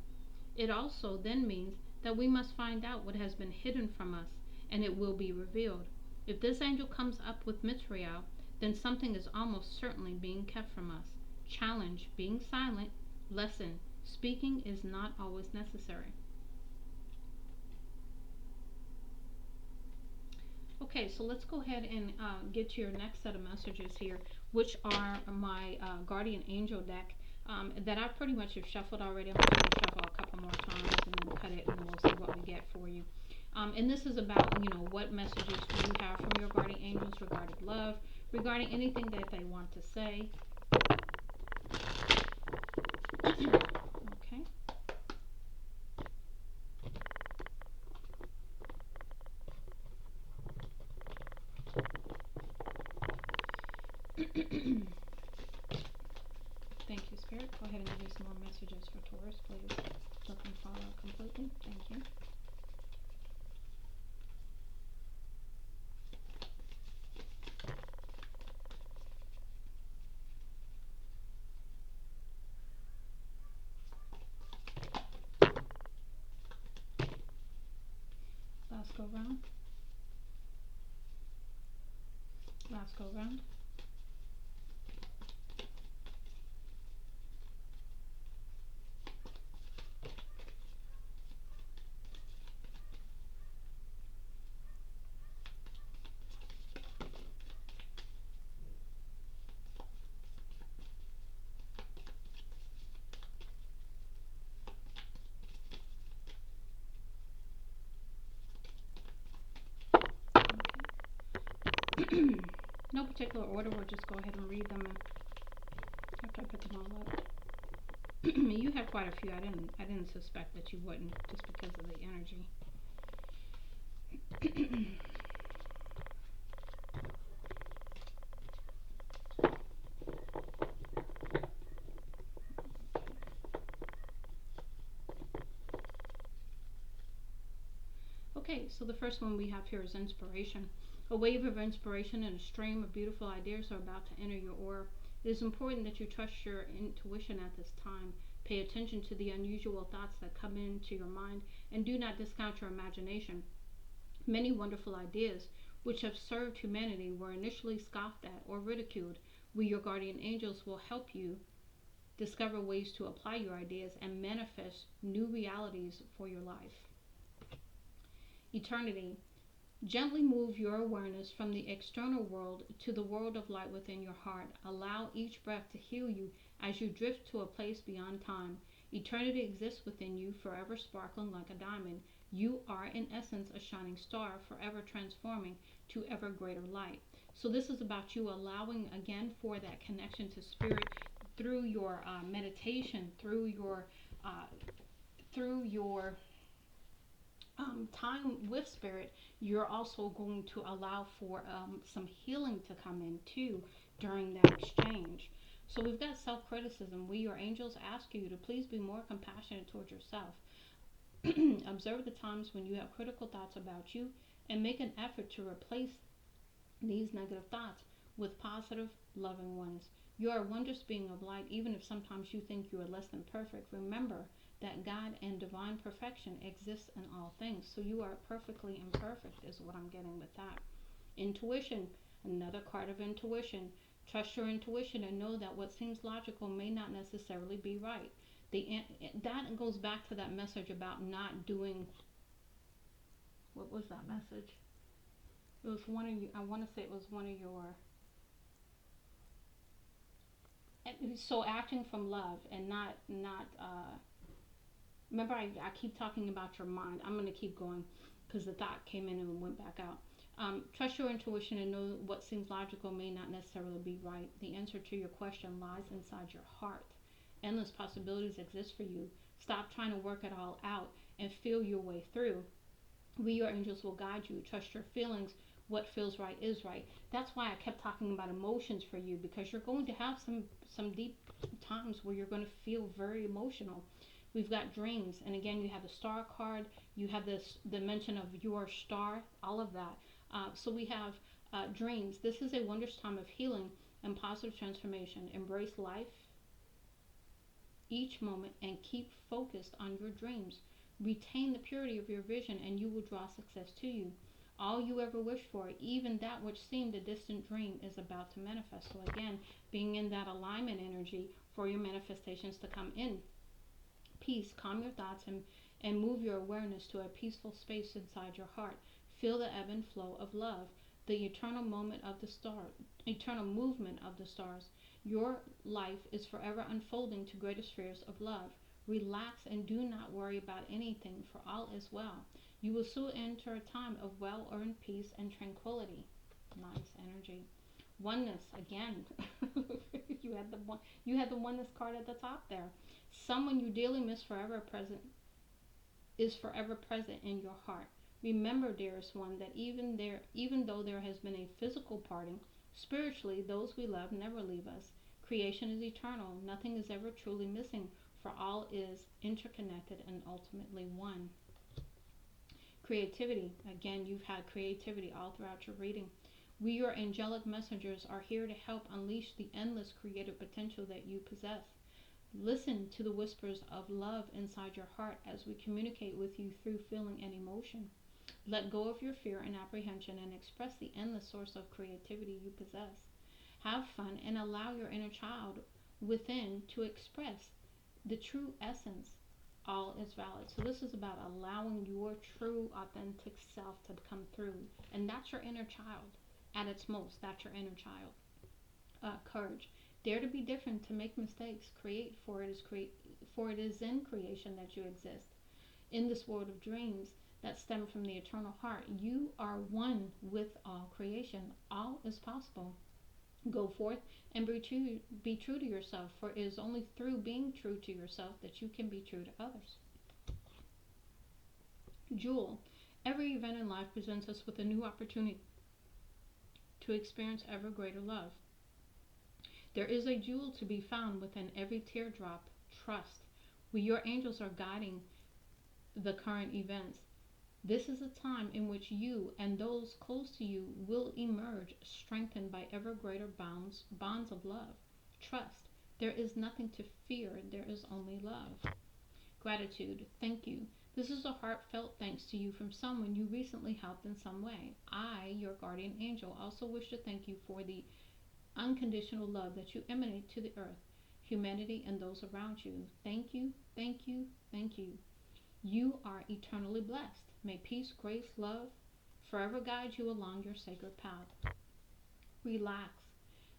A: It also then means that we must find out what has been hidden from us, and it will be revealed. If this angel comes up with Mitzriel, then something is almost certainly being kept from us. Challenge, being silent. Lesson, speaking is not always necessary. Okay, so let's go ahead and get to your next set of messages here, which are my Guardian Angel deck that I pretty much have shuffled already. I'm going to shuffle a couple more times and then cut it, and we'll see what we get for you. And this is about, what messages do you have from your Guardian Angels regarding love, regarding anything that they want to say. Okay. Thank you, Spirit. Go ahead and give me some more messages for Taurus, please. Let them fall out completely. Thank you. Last go round. Last go round. No particular order. We'll just go ahead and read them after I put them all up. You have quite a few. I didn't suspect that you wouldn't, just because of the energy. Okay, so the first one we have here is inspiration. A wave of inspiration and a stream of beautiful ideas are about to enter your aura. It is important that you trust your intuition at this time. Pay attention to the unusual thoughts that come into your mind and do not discount your imagination. Many wonderful ideas which have served humanity were initially scoffed at or ridiculed. We, your guardian angels, will help you discover ways to apply your ideas and manifest new realities for your life. Eternity. Gently move your awareness from the external world to the world of light within your heart. Allow each breath to heal you as you drift to a place beyond time. Eternity exists within you, forever sparkling like a diamond. You are, in essence, a shining star, forever transforming to ever greater light. So this is about you allowing, again, for that connection to spirit through your meditation, uh, through your time with spirit. You're also going to allow for some healing to come in too during that exchange. So we've got self-criticism. We, your angels, ask you to please be more compassionate towards yourself. Observe the times when you have critical thoughts about you and make an effort to replace these negative thoughts with positive, loving ones. You are a wondrous being of light, even if sometimes you think you are less than perfect. Remember that God and divine perfection exists in all things. So you are perfectly imperfect, is what I'm getting with that. Intuition, another card of intuition. Trust your intuition and know that what seems logical may not necessarily be right. The, that goes back to that message about not doing. What was that message? It was one of you. I want to say it was one of your. So acting from love and not. Remember, I keep talking about your mind. I'm going to keep going because the thought came in and went back out. Trust your intuition and know what seems logical may not necessarily be right. The answer to your question lies inside your heart. Endless possibilities exist for you. Stop trying to work it all out and feel your way through. We, your angels, will guide you. Trust your feelings. What feels right is right. That's why I kept talking about emotions for you, because you're going to have some deep times where you're going to feel very emotional. We've got dreams, and again, you have the star card. You have this the mention of your star, all of that. So we have dreams. This is a wondrous time of healing and positive transformation. Embrace life each moment and keep focused on your dreams. Retain the purity of your vision, and you will draw success to you. All you ever wished for, even that which seemed a distant dream, is about to manifest. So, again, being in that alignment energy for your manifestations to come in. Peace, calm your thoughts and move your awareness to a peaceful space inside your heart. Feel the ebb and flow of love, the eternal movement of the stars. Your life is forever unfolding to greater spheres of love. Relax and do not worry about anything, for all is well. You will soon enter a time of well-earned peace and tranquility. Nice energy. Oneness again. You had the oneness card at the top there. Someone you dearly miss forever present is forever present in your heart. Remember, dearest one, that even though there has been a physical parting, spiritually those we love never leave us. Creation is eternal. Nothing is ever truly missing, for all is interconnected and ultimately one. Creativity. Again, you've had creativity all throughout your reading. We, your angelic messengers, are here to help unleash the endless creative potential that you possess. Listen to the whispers of love inside your heart as we communicate with you through feeling and emotion. Let go of your fear and apprehension and express the endless source of creativity you possess. Have fun and allow your inner child within to express the true essence. All is valid. So this is about allowing your true authentic self to come through. And that's your inner child at its most. That's your inner child. Courage. Dare to be different, to make mistakes. Create, for it is in creation that you exist. In this world of dreams that stem from the eternal heart, you are one with all creation. All is possible. Go forth and be true to yourself, for it is only through being true to yourself that you can be true to others. Jewel. Every event in life presents us with a new opportunity to experience ever greater love. There is a jewel to be found within every teardrop. Trust. Your angels are guiding the current events. This is a time in which you and those close to you will emerge strengthened by ever greater bonds of love. Trust. There is nothing to fear, there is only love. Gratitude. Thank you. This is a heartfelt thanks to you from someone you recently helped in some way. I, your guardian angel, also wish to thank you for the unconditional love that you emanate to the earth, humanity, and those around you. Thank you, thank you, thank you. You are eternally blessed. May peace, grace, love forever guide you along your sacred path. Relax.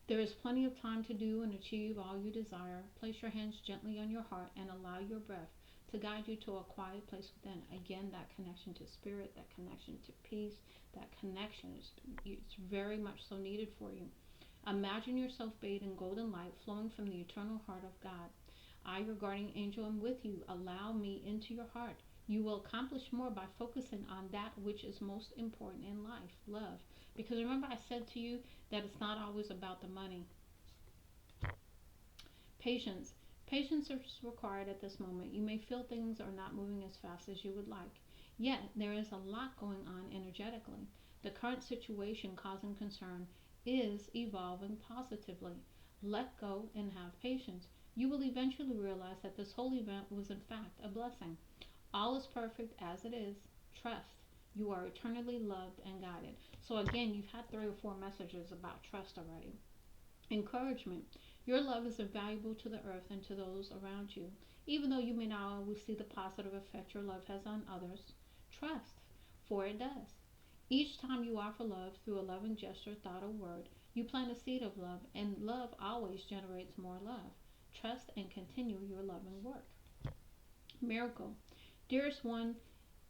A: There is plenty of time to do and achieve all you desire. Place your hands gently on your heart and allow your breath to guide you to a quiet place within. Again, that connection to spirit, that connection to peace, that connection is it's very much so needed for you. Imagine yourself bathed in golden light flowing from the eternal heart of God. I, your guardian angel, am with you. Allow me into your heart. You will accomplish more by focusing on that which is most important in life, love. Because remember I said to you that it's not always about the money. Patience. Patience is required at this moment. You may feel things are not moving as fast as you would like. Yet, there is a lot going on energetically. The current situation causing concern is evolving positively. Let go and have patience. You will eventually realize that this whole event was in fact a blessing. All is perfect as it is. Trust. You are eternally loved and guided. So again, you've had 3 or 4 messages about trust already. Encouragement. Your love is invaluable to the earth and to those around you. Even though you may not always see the positive effect your love has on others, trust, for it does. Each time you offer love through a loving gesture, thought, or word, you plant a seed of love, and love always generates more love. Trust and continue your loving work. Miracle. Dearest one,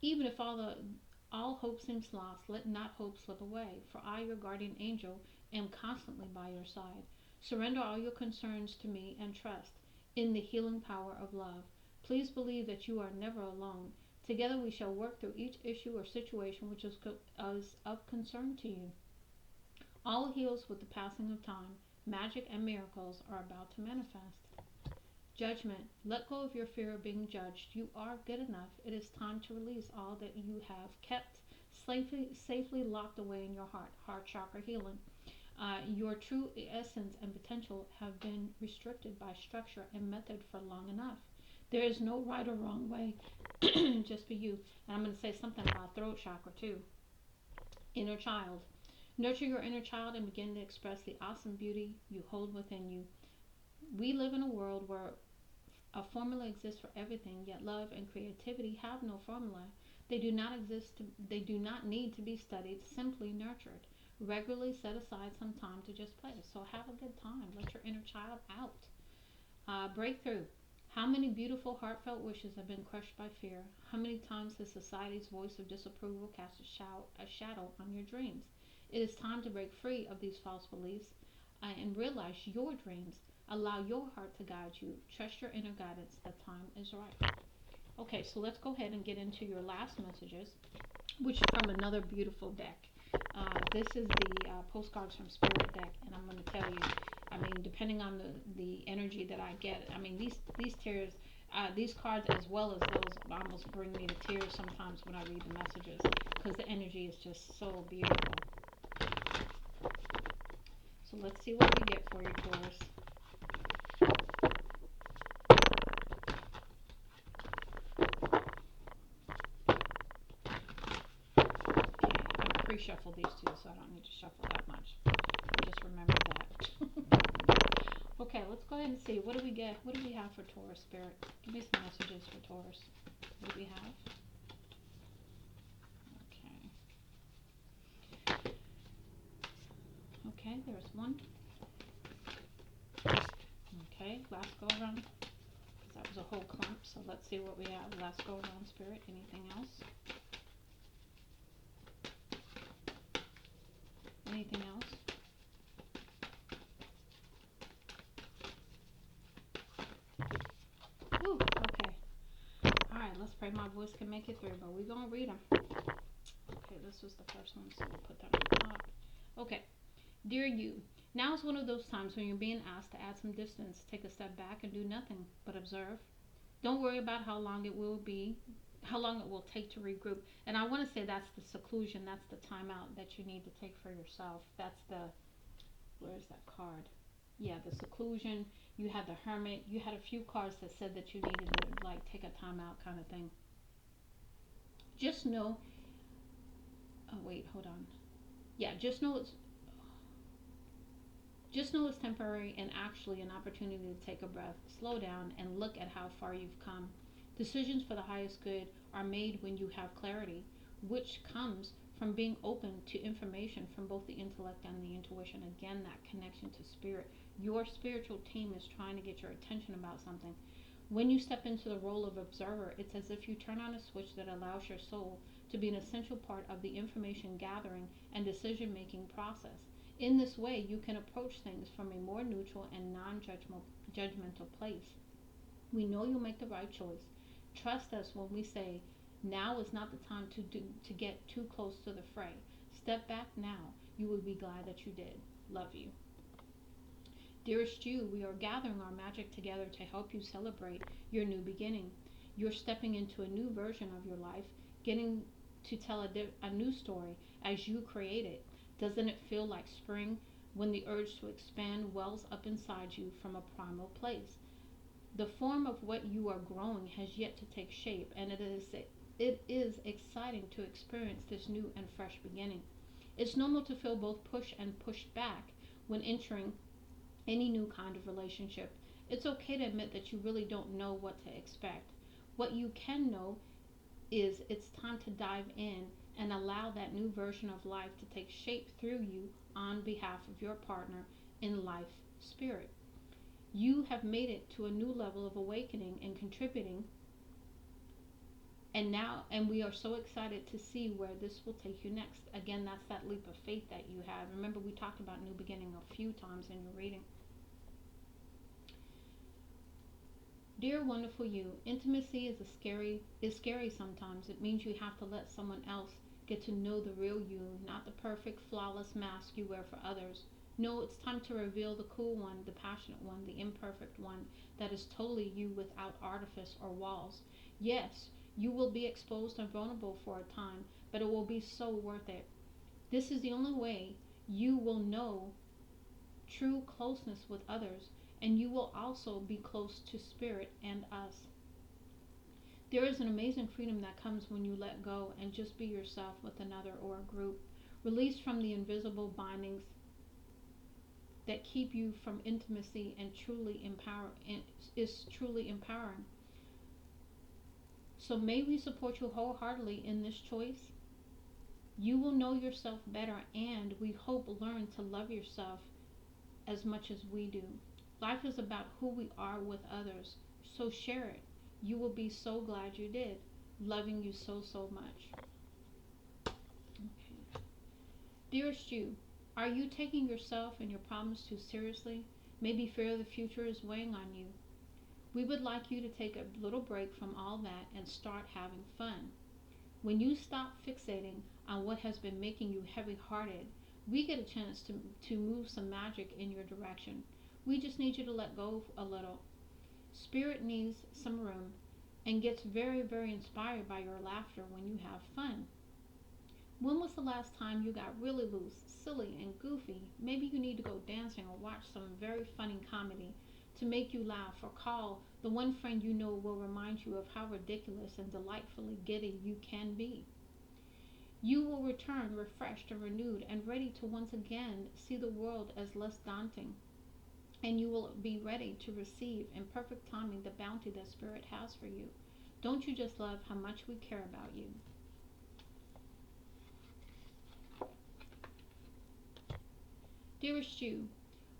A: even if all hope seems lost, let not hope slip away, for I, your guardian angel, am constantly by your side. Surrender all your concerns to me and trust in the healing power of love. Please believe that you are never alone. Together we shall work through each issue or situation which is of concern to you. All heals with the passing of time. Magic and miracles are about to manifest. Judgment. Let go of your fear of being judged. You are good enough. It is time to release all that you have kept safely locked away in your heart chakra healing. Your true essence and potential have been restricted by structure and method for long enough. There is no right or wrong way, just for you. And I'm going to say something about throat chakra too. Inner child. Nurture your inner child and begin to express the awesome beauty you hold within you. We live in a world where a formula exists for everything, yet love and creativity have no formula. They do not they do not need to be studied, simply nurtured. Regularly set aside some time to just play. So have a good time. Let your inner child out. Breakthrough. How many beautiful, heartfelt wishes have been crushed by fear? How many times has society's voice of disapproval cast a shadow on your dreams? It is time to break free of these false beliefs and realize your dreams. Allow your heart to guide you. Trust your inner guidance. The time is right. Okay, so let's go ahead and get into your last messages, which is from another beautiful deck. This is the postcards from Spirit deck, and I'm going to tell you, I mean, depending on the energy that I get, I mean, these tears, these cards as well as those almost bring me to tears sometimes when I read the messages because the energy is just so beautiful. So let's see what we get for you, Taurus. shuffled these two, so I don't need to shuffle that much. Just remember that. Okay, let's go ahead and see. What do we get? What do we have for Taurus Spirit? Give me some messages for Taurus. What do we have? Okay. Okay, there's one. Okay, last go around. Because that was a whole clump, so let's see what we have. Last go around, Spirit. Anything else? Anything else? Ooh, okay. Alright, let's pray my voice can make it through, but we're going to read them. Okay, this was the first one, so we'll put that on top. Okay. Dear you, now is one of those times when you're being asked to add some distance. Take a step back and do nothing but observe. Don't worry about how long it will take to regroup. And I want to say that's the seclusion, that's the timeout that you need to take for yourself. That's the, where's that card? Yeah, the seclusion. You had the hermit. You had a few cards that said that you needed to like take a timeout kind of thing. Just know, oh wait, hold on. Yeah, just know it's temporary and actually an opportunity to take a breath, slow down, and look at how far you've come. Decisions for the highest good are made when you have clarity, which comes from being open to information from both the intellect and the intuition. Again, that connection to spirit. Your spiritual team is trying to get your attention about something. When you step into the role of observer, it's as if you turn on a switch that allows your soul to be an essential part of the information gathering and decision making process. In this way, you can approach things from a more neutral and non-judgmental place. We know you'll make the right choice. Trust us when we say now is not the time to get too close to the fray. Step back now. You will be glad that you did. Love you. Dearest you, we are gathering our magic together to help you celebrate your new beginning. You're stepping into a new version of your life, getting to tell a new story as you create it. Doesn't it feel like spring when the urge to expand wells up inside you from a primal place? The form of what you are growing has yet to take shape, and it is exciting to experience this new and fresh beginning. It's normal to feel both push and pushed back when entering any new kind of relationship. It's okay to admit that you really don't know what to expect. What you can know is it's time to dive in and allow that new version of life to take shape through you on behalf of your partner in life spirit. You have made it to a new level of awakening and contributing, and we are so excited to see where this will take you next. Again, that's that leap of faith that you have. Remember, we talked about new beginning a few times in your reading. Dear wonderful you, intimacy is scary sometimes. It means you have to let someone else get to know the real you, not the perfect, flawless mask you wear for others. No, it's time to reveal the cool one, the passionate one, the imperfect one that is totally you without artifice or walls. Yes, you will be exposed and vulnerable for a time, but it will be so worth it. This is the only way you will know true closeness with others, and you will also be close to spirit and us. There is an amazing freedom that comes when you let go and just be yourself with another or a group. Release from the invisible bindings that keep you from intimacy and is truly empowering. So may we support you wholeheartedly in this choice. You will know yourself better, and we hope learn to love yourself as much as we do. Life is about who we are with others, so share it. You will be so glad you did. Loving you so, so much. Okay. Dearest you, are you taking yourself and your problems too seriously? Maybe fear of the future is weighing on you. We would like you to take a little break from all that and start having fun. When you stop fixating on what has been making you heavy hearted, we get a chance to move some magic in your direction. We just need you to let go a little. Spirit needs some room and gets very, very inspired by your laughter when you have fun. When was the last time you got really loose, silly, and goofy? Maybe you need to go dancing or watch some very funny comedy to make you laugh, or call the one friend you know will remind you of how ridiculous and delightfully giddy you can be. You will return refreshed and renewed and ready to once again see the world as less daunting. And you will be ready to receive in perfect timing the bounty that Spirit has for you. Don't you just love how much we care about you? Dearest you,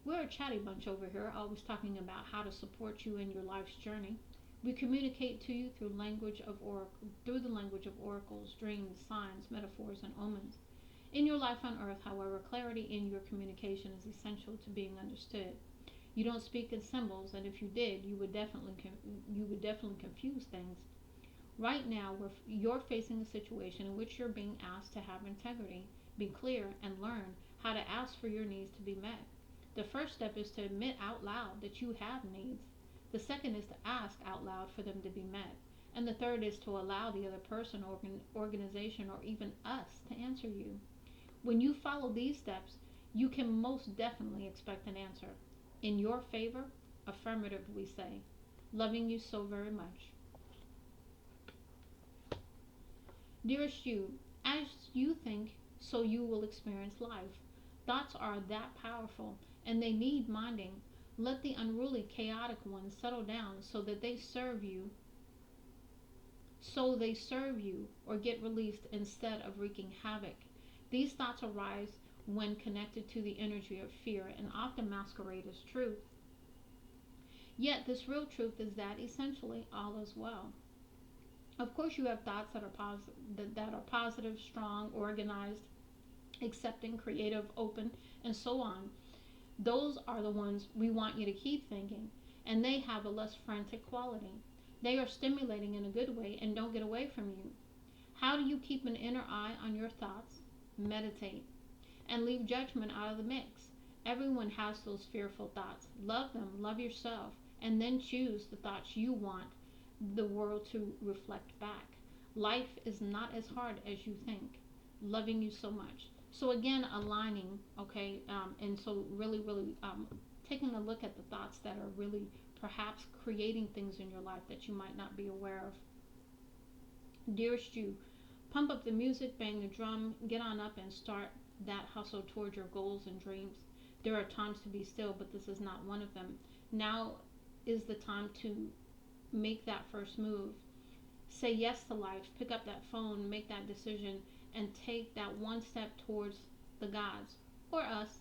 A: we're a chatty bunch over here, always talking about how to support you in your life's journey. We communicate to you through the language of oracles, dreams, signs, metaphors, and omens. In your life on earth, however, clarity in your communication is essential to being understood. You don't speak in symbols, and if you did, you would definitely confuse things. Right now, you're facing a situation in which you're being asked to have integrity, be clear, and learn how to ask for your needs to be met. The first step is to admit out loud that you have needs. The second is to ask out loud for them to be met. And the third is to allow the other person, organization, or even us to answer you. When you follow these steps, you can most definitely expect an answer. In your favor, affirmative, we say. Loving you so very much. Dearest you, as you think, so you will experience life. Thoughts are that powerful, and they need minding. Let the unruly, chaotic ones settle down so they serve you or get released instead of wreaking havoc. These thoughts arise when connected to the energy of fear and often masquerade as truth. Yet this real truth is that essentially all is well. Of course, you have thoughts that are positive, strong, organized, accepting, creative, open, and so on. Those are the ones we want you to keep thinking, and they have a less frantic quality. They are stimulating in a good way and don't get away from you. How do you keep an inner eye on your thoughts? Meditate and leave judgment out of the mix. Everyone has those fearful thoughts. Love them, love yourself, and then choose the thoughts you want the world to reflect back. Life is not as hard as you think. Loving you so much. So again, aligning, okay, and so really taking a look at the thoughts that are really perhaps creating things in your life that you might not be aware of. Dearest you, pump up the music, bang the drum, get on up and start that hustle toward your goals and dreams. There are times to be still, but this is not one of them. Now is the time to make that first move. Say yes to life, pick up that phone, make that decision, and take that one step towards the gods or us.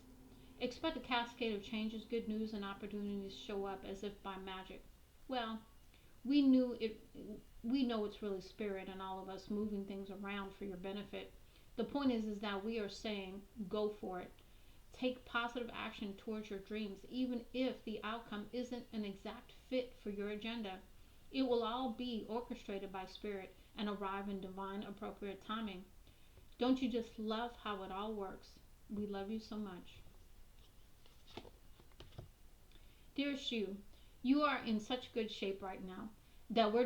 A: Expect a cascade of changes, good news, and opportunities show up as if by magic. Well, we knew it. We know it's really spirit and all of us moving things around for your benefit. The point is that we are saying go for it. Take positive action towards your dreams, even if the outcome isn't an exact fit for your agenda. It will all be orchestrated by spirit and arrive in divine appropriate timing. Don't you just love how it all works? We love you so much. Dearest you, you are in such good shape right now that we're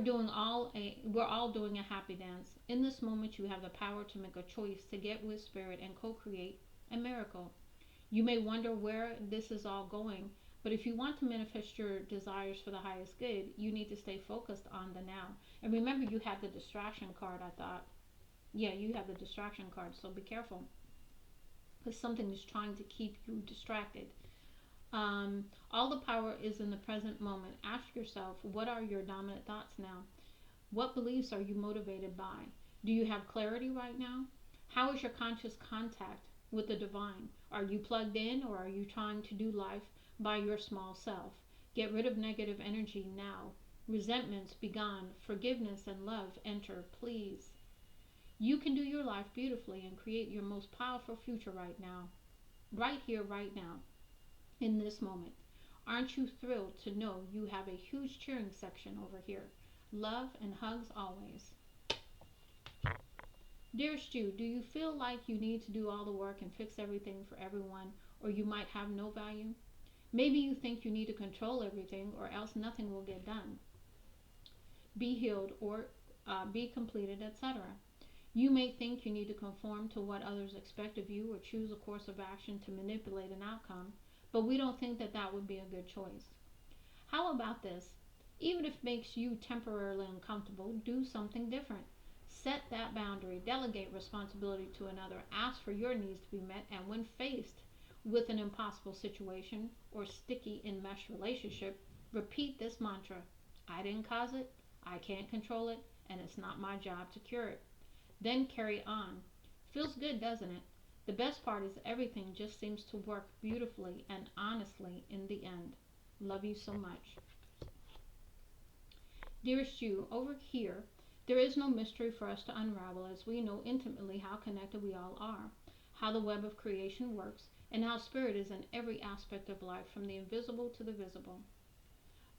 A: all doing a happy dance. In this moment you have the power to make a choice to get with spirit and co-create a miracle. You may wonder where this is all going, but if you want to manifest your desires for the highest good, you need to stay focused on the now. And remember, you have the distraction card, I thought. Yeah, you have the distraction card, so be careful. Because something is trying to keep you distracted. All the power is in the present moment. Ask yourself, what are your dominant thoughts now? What beliefs are you motivated by? Do you have clarity right now? How is your conscious contact with the divine? Are you plugged in or are you trying to do life by your small self? Get rid of negative energy now. Resentments be gone. Forgiveness and love enter, please. You can do your life beautifully and create your most powerful future right now. Right here, right now, in this moment. Aren't you thrilled to know you have a huge cheering section over here? Love and hugs always. Dearest you, do you feel like you need to do all the work and fix everything for everyone, or you might have no value? Maybe you think you need to control everything, or else nothing will get done, be healed, or be completed, etc. You may think you need to conform to what others expect of you or choose a course of action to manipulate an outcome, but we don't think that that would be a good choice. How about this? Even if it makes you temporarily uncomfortable, do something different. Set that boundary, delegate responsibility to another, ask for your needs to be met, and when faced with an impossible situation or sticky enmeshed relationship, repeat this mantra: I didn't cause it, I can't control it, and it's not my job to cure it. Then carry on. Feels good, doesn't it? The best part is everything just seems to work beautifully and honestly in the end. Love you so much. Dearest you, over here, there is no mystery for us to unravel as we know intimately how connected we all are, how the web of creation works, and how spirit is in every aspect of life from the invisible to the visible.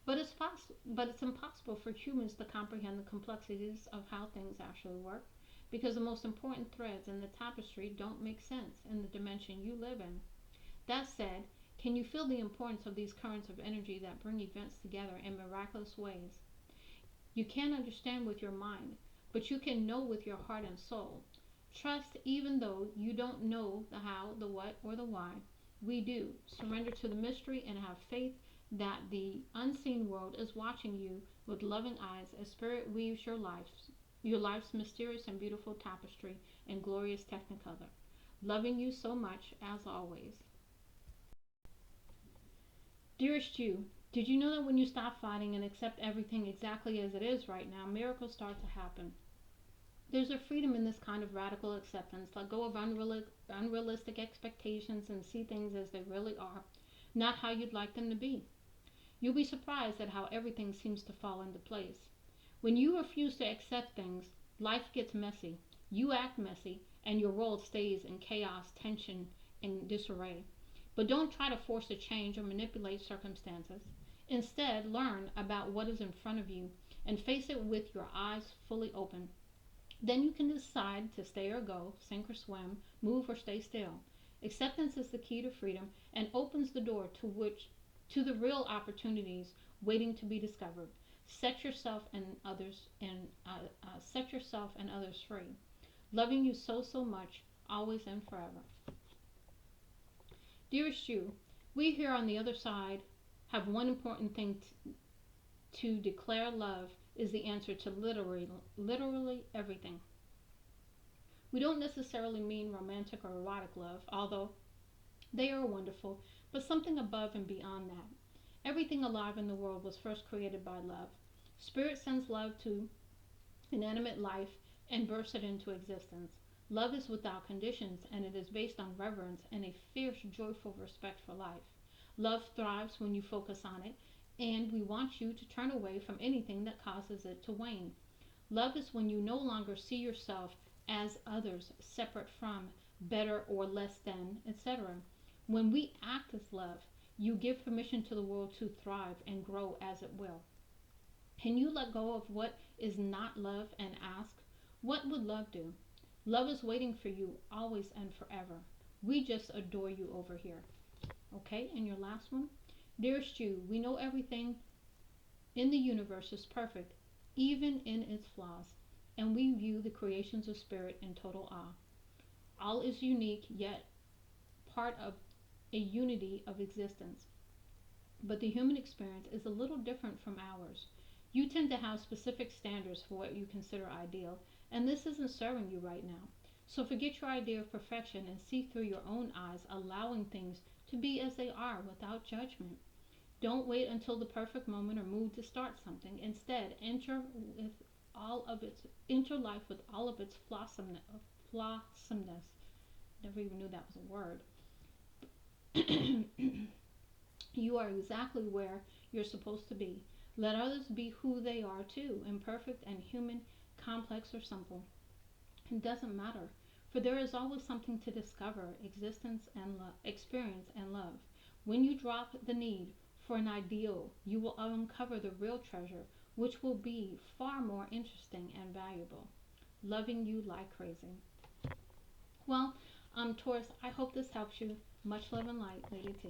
A: But it's impossible for humans to comprehend the complexities of how things actually work because the most important threads in the tapestry don't make sense in the dimension you live in. That said, can you feel the importance of these currents of energy that bring events together in miraculous ways? You can't understand with your mind, but you can know with your heart and soul. Trust even though you don't know the how, the what, or the why. We do. Surrender to the mystery and have faith that the unseen world is watching you with loving eyes as spirit weaves your life's mysterious and beautiful tapestry in glorious technicolor. Loving you so much as always. Dearest you, did you know that when you stop fighting and accept everything exactly as it is right now, miracles start to happen? There's a freedom in this kind of radical acceptance. Let go of unrealistic expectations and see things as they really are, not how you'd like them to be. You'll be surprised at how everything seems to fall into place. When you refuse to accept things, life gets messy. You act messy, and your world stays in chaos, tension, and disarray. But don't try to force a change or manipulate circumstances. Instead, learn about what is in front of you and face it with your eyes fully open. Then you can decide to stay or go, sink or swim, move or stay still. Acceptance is the key to freedom and opens the door to the real opportunities waiting to be discovered. Set yourself and others free. Loving you so much, always and forever. Dearest you, we here on the other side have one important thing to declare. Love is the answer to literally everything. We don't necessarily mean romantic or erotic love, although they are wonderful, but something above and beyond that. Everything alive in the world was first created by love. Spirit sends love to inanimate life and bursts it into existence. Love is without conditions, and it is based on reverence and a fierce, joyful respect for life. Love thrives when you focus on it, and we want you to turn away from anything that causes it to wane. Love is when you no longer see yourself as others, separate from, better or less than, etc. When we act as love, you give permission to the world to thrive and grow as it will. Can you let go of what is not love and ask, what would love do? Love is waiting for you always and forever. We just adore you over here. Okay, and your last one. Dearest you, we know everything in the universe is perfect, even in its flaws, and we view the creations of spirit in total awe. All is unique, yet part of a unity of existence. But the human experience is a little different from ours. You tend to have specific standards for what you consider ideal, and this isn't serving you right now. So forget your idea of perfection and see through your own eyes, allowing things to be as they are without judgment. Don't wait until the perfect moment or mood to start something. Instead, enter life with all of its flossomeness. Never even knew that was a word. You are exactly where you're supposed to be. Let others be who they are too, imperfect and human, complex or simple. It doesn't matter, for there is always something to discover, experience and love. When you drop the need for an ideal, you will uncover the real treasure, which will be far more interesting and valuable. Loving you like crazy. Well, Taurus, I hope this helps you. Much love and light, Lady T.